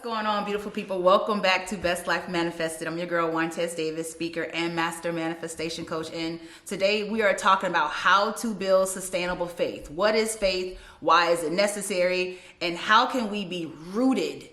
going on, beautiful people? Welcome back to Best Life Manifested. I'm your girl, Wantaise Davis, speaker and master manifestation coach. And today we are talking about how to build sustainable faith. What is faith? Why is it necessary? And how can we be rooted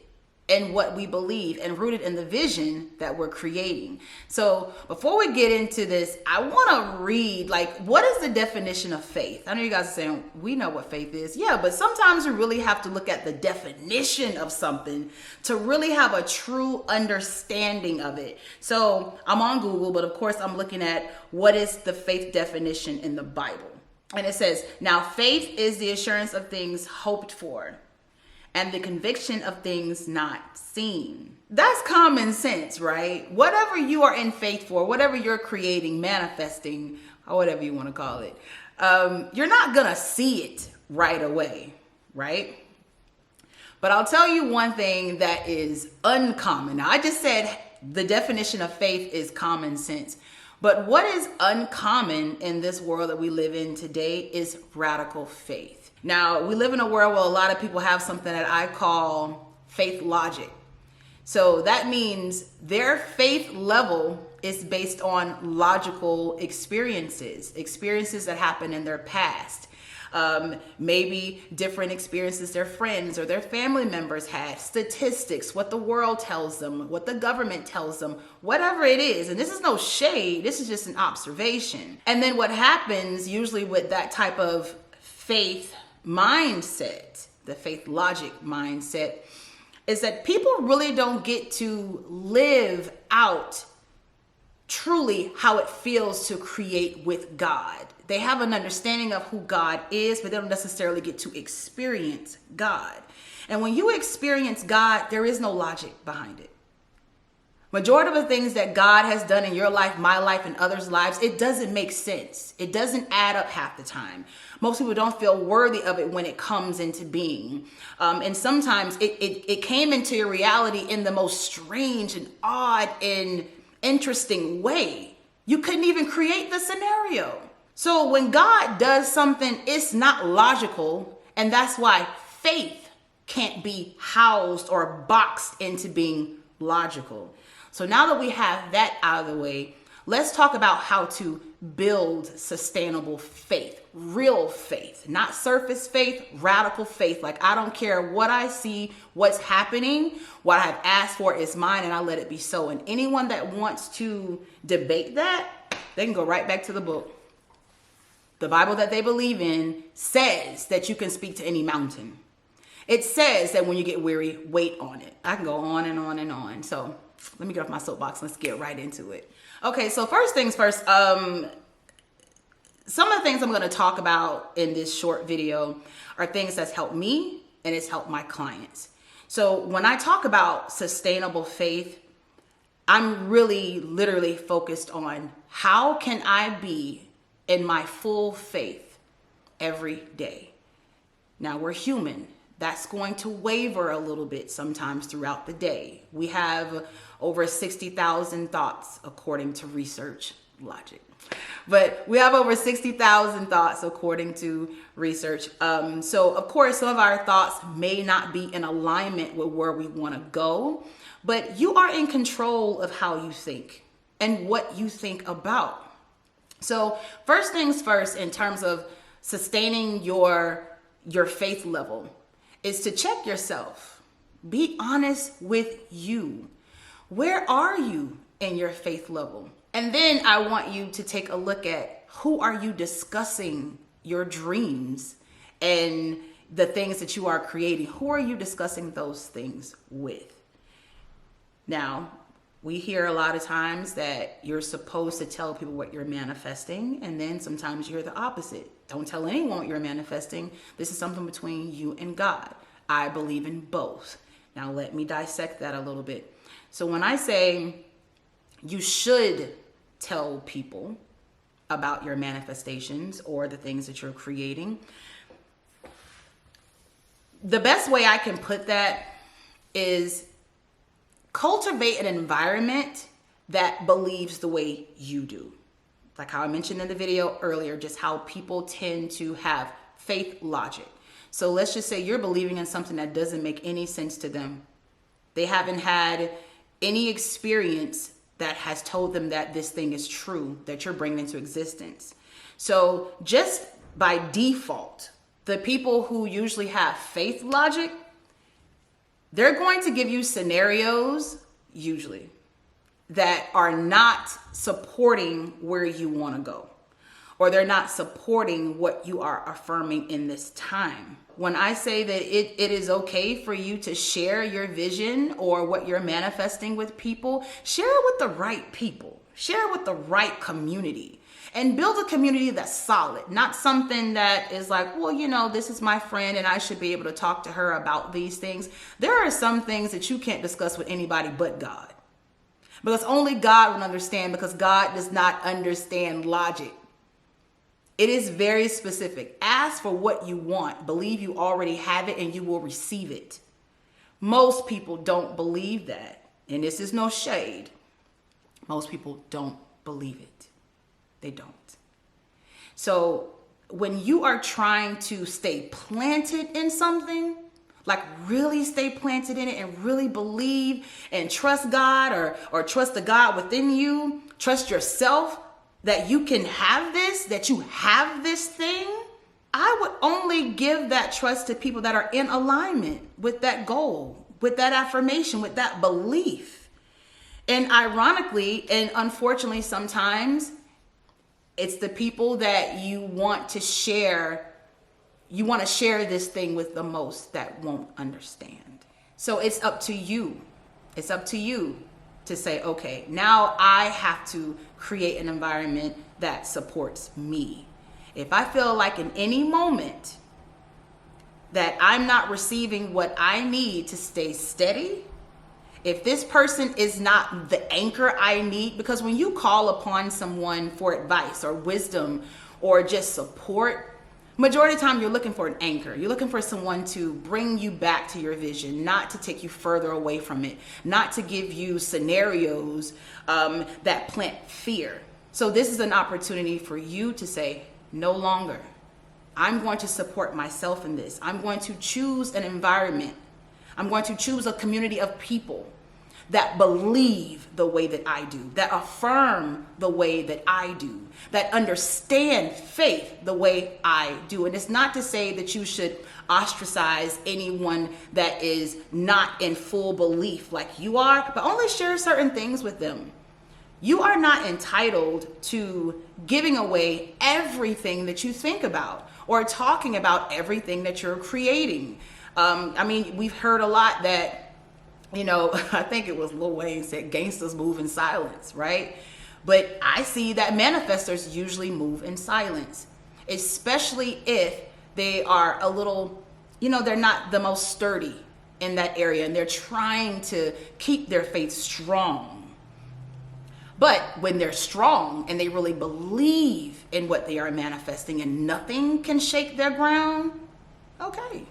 in what we believe and rooted in the vision that we're creating? So before we get into this, I want to read, what is the definition of faith? I know you guys are saying, we know what faith is. Yeah, but sometimes you really have to look at the definition of something to really have a true understanding of it. So I'm on Google, but of course I'm looking at what is the faith definition in the Bible. And it says, now faith is the assurance of things hoped for and the conviction of things not seen. That's common sense, right? Whatever you are in faith for, whatever you're creating, manifesting, or whatever you want to call it, you're not gonna see it right away, right? But I'll tell you one thing that is uncommon. Now, I just said the definition of faith is common sense. But what is uncommon in this world that we live in today is radical faith. Now, we live in a world where a lot of people have something that I call faith logic. So that means their faith level is based on logical experiences that happened in their past. Maybe different experiences their friends or their family members had, statistics, what the world tells them, what the government tells them, whatever it is. And this is no shade, this is just an observation. And then what happens usually with that type of faith mindset, the faith logic mindset, is that people really don't get to live out truly how it feels to create with God. They have an understanding of who God is, but they don't necessarily get to experience God. And when you experience God, there is no logic behind it. Majority of the things that God has done in your life, my life, and others' lives, it doesn't make sense. It doesn't add up half the time. Most people don't feel worthy of it when it comes into being. And sometimes it came into your reality in the most strange and odd and interesting way. You couldn't even create the scenario. So when God does something, it's not logical. And that's why faith can't be housed or boxed into being logical. So now that we have that out of the way, let's talk about how to build sustainable faith, real faith, not surface faith, radical faith. Like, I don't care what I see, what's happening, what I've asked for is mine, and I let it be so. And anyone that wants to debate that, they can go right back to the book. The Bible that they believe in says that you can speak to any mountain. It says that when you get weary, wait on it. I can go on and on and on. So let me get off my soapbox. Let's get right into it. Okay, so first things first, some of the things I'm going to talk about in this short video are things that's helped me and it's helped my clients. So when I talk about sustainable faith, I'm really literally focused on how can I be in my full faith every day. Now, we're human. That's going to waver a little bit sometimes throughout the day. We have over 60,000 thoughts according to research logic. But we have over 60,000 thoughts according to research. So of course, some of our thoughts may not be in alignment with where we want to go, but you are in control of how you think and what you think about. So first things first, in terms of sustaining your faith level, is to check yourself. Be honest with you. Where are you in your faith level? And then I want you to take a look at who are you discussing your dreams and the things that you are creating. Who are you discussing those things with? Now, we hear a lot of times that you're supposed to tell people what you're manifesting, and then sometimes you hear the opposite. Don't tell anyone what you're manifesting. This is something between you and God. I believe in both. Now let me dissect that a little bit. So when I say you should tell people about your manifestations or the things that you're creating, the best way I can put that is cultivate an environment that believes the way you do. Like how I mentioned in the video earlier, just how people tend to have faith logic. So let's just say you're believing in something that doesn't make any sense to them They haven't had any experience that has told them that this thing is true, that you're bringing into existence. So just by default, the people who usually have faith logic, they're going to give you scenarios, usually, that are not supporting where you want to go, or they're not supporting what you are affirming in this time. When I say that it is okay for you to share your vision or what you're manifesting with people, share it with the right people, share it with the right community, and build a community that's solid, not something that is like, well, you know, this is my friend and I should be able to talk to her about these things. There are some things that you can't discuss with anybody but God, because only God will understand, because God does not understand logic. It is very specific. Ask for what you want. Believe you already have it and you will receive it. Most people don't believe that. And this is no shade. Most people don't believe it. They don't. So when you are trying to stay planted in something, like really stay planted in it and really believe and trust God, or trust the God within you, trust yourself, that you can have this, that you have this thing, I would only give that trust to people that are in alignment with that goal, with that affirmation, with that belief. And ironically, and unfortunately sometimes, it's the people that you want to share this thing with the most that won't understand. So it's up to you. It's up to you to say, okay, now I have to create an environment that supports me. If I feel like in any moment that I'm not receiving what I need to stay steady, if this person is not the anchor I need, because when you call upon someone for advice or wisdom or just support, majority of the time you're looking for an anchor. You're looking for someone to bring you back to your vision, not to take you further away from it, not to give you scenarios that plant fear. So this is an opportunity for you to say, no longer. I'm going to support myself in this. I'm going to choose an environment. I'm going to choose a community of people that believe the way that I do, that affirm the way that I do, that understand faith the way I do. And it's not to say that you should ostracize anyone that is not in full belief like you are, but only share certain things with them. You are not entitled to giving away everything that you think about or talking about everything that you're creating. I mean, we've heard a lot that, you know, I think it was Lil Wayne said, gangsters move in silence, right? But I see that manifestors usually move in silence, especially if they are a little, you know, they're not the most sturdy in that area and they're trying to keep their faith strong. But when they're strong and they really believe in what they are manifesting and nothing can shake their ground, okay,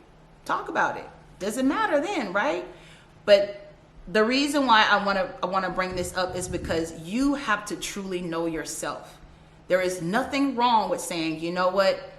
talk about it. Doesn't matter then, right? But the reason why I want to bring this up is because you have to truly know yourself. There is nothing wrong with saying, you know what?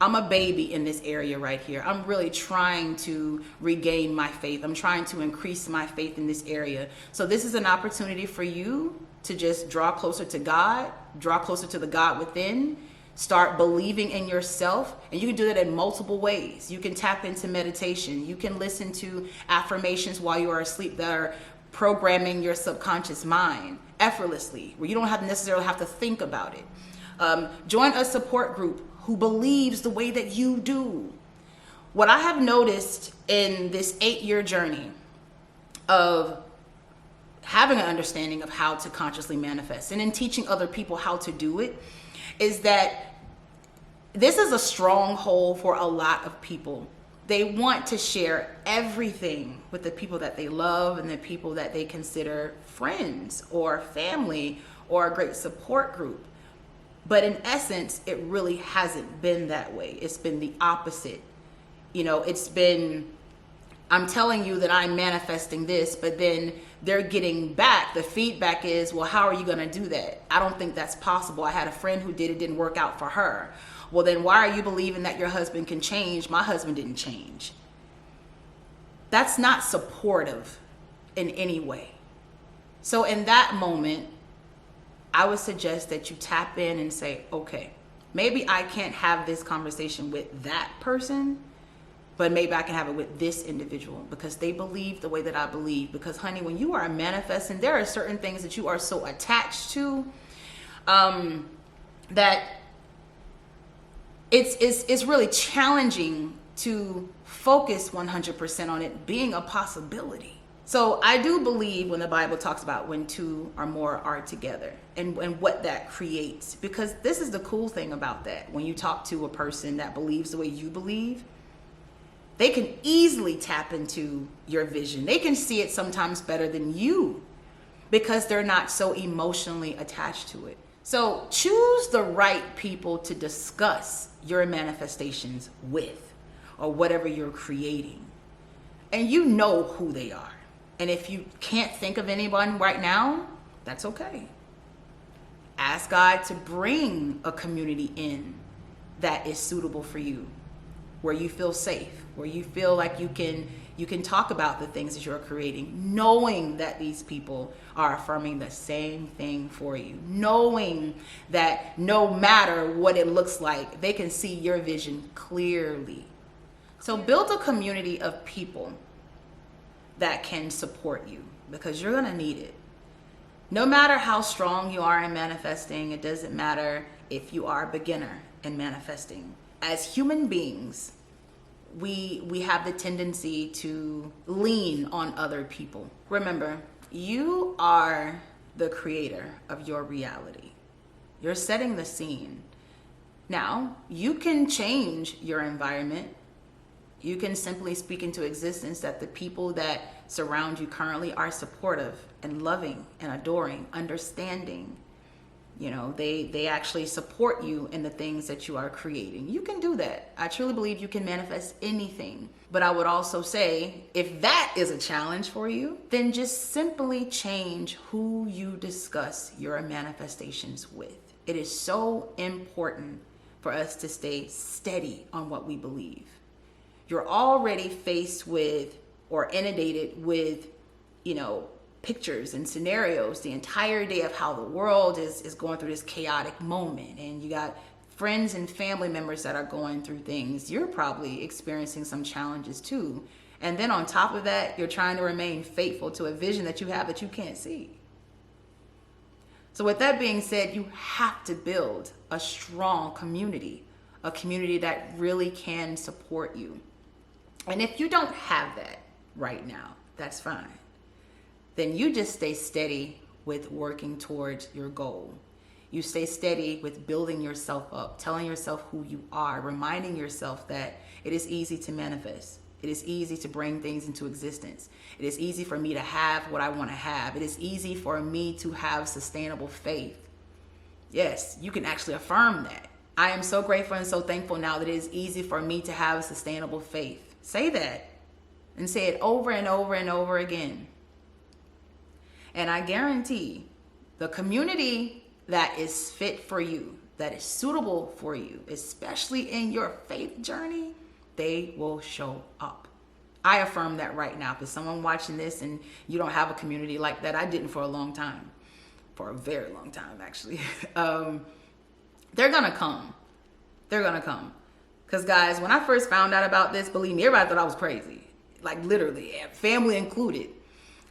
I'm a baby in this area right here. I'm really trying to regain my faith. I'm trying to increase my faith in this area. So this is an opportunity for you to just draw closer to God, draw closer to the God within, start believing in yourself. And you can do that in multiple ways. You can tap into meditation. You can listen to affirmations while you are asleep that are programming your subconscious mind effortlessly, where you don't necessarily have to think about it. Join a support group who believes the way that you do. What I have noticed in this 8-year journey of having an understanding of how to consciously manifest and in teaching other people how to do it is that this is a stronghold for a lot of people. They want to share everything with the people that they love and the people that they consider friends or family or a great support group. But in essence, it really hasn't been that way. It's been the opposite. You know, it's been, I'm telling you that I'm manifesting this, but then they're getting back. The feedback is, well, how are you going to do that? I don't think that's possible. I had a friend who did it, didn't work out for her. Well, then why are you believing that your husband can change? My husband didn't change. That's not supportive. in any way. So in that moment, I would suggest that you tap in and say, okay, maybe I can't have this conversation with that person, but maybe I can have it with this individual because they believe the way that I believe. Because honey, when you are manifesting, there are certain things that you are so attached to that it's really challenging to focus 100% on it being a possibility. So I do believe when the Bible talks about when two or more are together and what that creates, because this is the cool thing about that. When you talk to a person that believes the way you believe, they can easily tap into your vision. They can see it sometimes better than you because they're not so emotionally attached to it. So choose the right people to discuss your manifestations with or whatever you're creating. And you know who they are. And if you can't think of anyone right now, that's okay. Ask God to bring a community in that is suitable for you, where you feel safe, where you feel like you can talk about the things that you're creating, knowing that these people are affirming the same thing for you, knowing that no matter what it looks like, they can see your vision clearly. So build a community of people that can support you because you're gonna need it. No matter how strong you are in manifesting, it doesn't matter if you are a beginner in manifesting. As human beings, we have the tendency to lean on other people. Remember, you are the creator of your reality. You're setting the scene. Now, you can change your environment. You can simply speak into existence that the people that surround you currently are supportive and loving and adoring, understanding. You know, they actually support you in the things that you are creating. You can do that. I truly believe you can manifest anything. But I would also say, if that is a challenge for you, then just simply change who you discuss your manifestations with. It is so important for us to stay steady on what we believe. You're already faced with or inundated with, pictures and scenarios the entire day of how the world is going through this chaotic moment. And you got friends and family members that are going through things. You're probably experiencing some challenges too. And then on top of that, you're trying to remain faithful to a vision that you have that you can't see. So with that being said, you have to build a strong community, a community that really can support you. And if you don't have that right now, that's fine. Then you just stay steady with working towards your goal. You stay steady with building yourself up, telling yourself who you are, reminding yourself that it is easy to manifest. It is easy to bring things into existence. It is easy for me to have what I want to have. It is easy for me to have sustainable faith. Yes, you can actually affirm that. I am so grateful and so thankful now that it is easy for me to have sustainable faith. Say that and say it over and over and over again. And I guarantee the community that is fit for you, that is suitable for you, especially in your faith journey, they will show up. I affirm that right now. If someone watching this and you don't have a community like that, I didn't for a long time, for a very long time actually. They're gonna come. They're gonna come. Because guys, when I first found out about this, believe me, everybody thought I was crazy. Like literally, family included.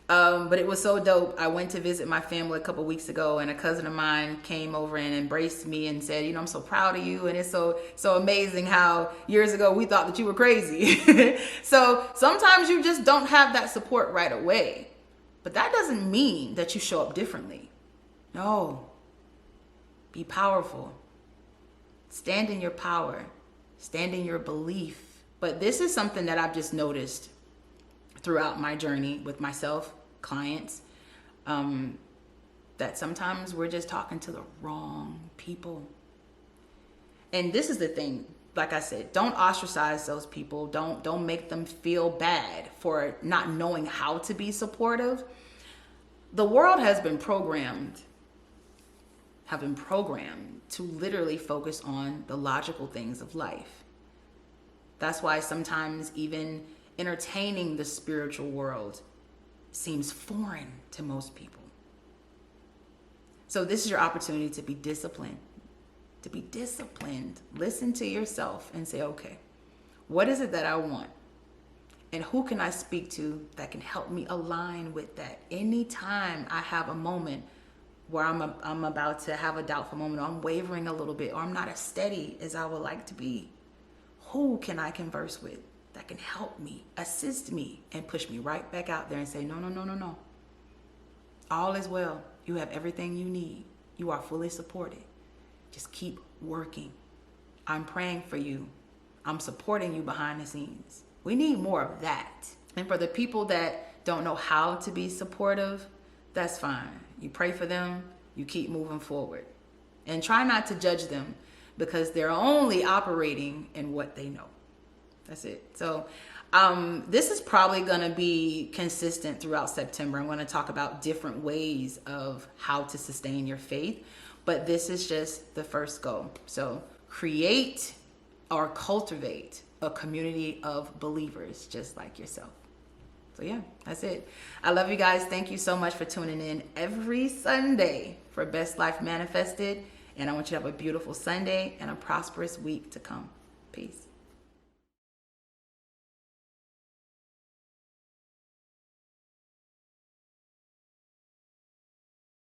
But it was so dope. I went to visit my family a couple weeks ago, and a cousin of mine came over and embraced me and said, I'm so proud of you. And it's so amazing how years ago we thought that you were crazy. So sometimes you just don't have that support right away. But that doesn't mean that you show up differently. No. Be powerful. Stand in your power. Stand in your belief. But this is something that I've just noticed throughout my journey with myself, clients, that sometimes we're just talking to the wrong people. And this is the thing, like I said, don't ostracize those people. Don't make them feel bad for not knowing how to be supportive. The world has been programmed to literally focus on the logical things of life. That's why sometimes even entertaining the spiritual world seems foreign to most people. So this is your opportunity to be disciplined. To be disciplined. Listen to yourself and say, okay, what is it that I want? And who can I speak to that can help me align with that? Anytime I have a moment where I'm about to have a doubtful moment, or I'm wavering a little bit, or I'm not as steady as I would like to be, who can I converse with that can help me, assist me, and push me right back out there and say, no. All is well. You have everything you need. You are fully supported. Just keep working. I'm praying for you. I'm supporting you behind the scenes. We need more of that. And for the people that don't know how to be supportive, that's fine. You pray for them, you keep moving forward. And try not to judge them because they're only operating in what they know. That's it. So this is probably going to be consistent throughout September. I'm going to talk about different ways of how to sustain your faith, but this is just the first go. So create or cultivate a community of believers just like yourself. So yeah, that's it. I love you guys. Thank you so much for tuning in every Sunday for Best Life Manifested. And I want you to have a beautiful Sunday and a prosperous week to come. Peace.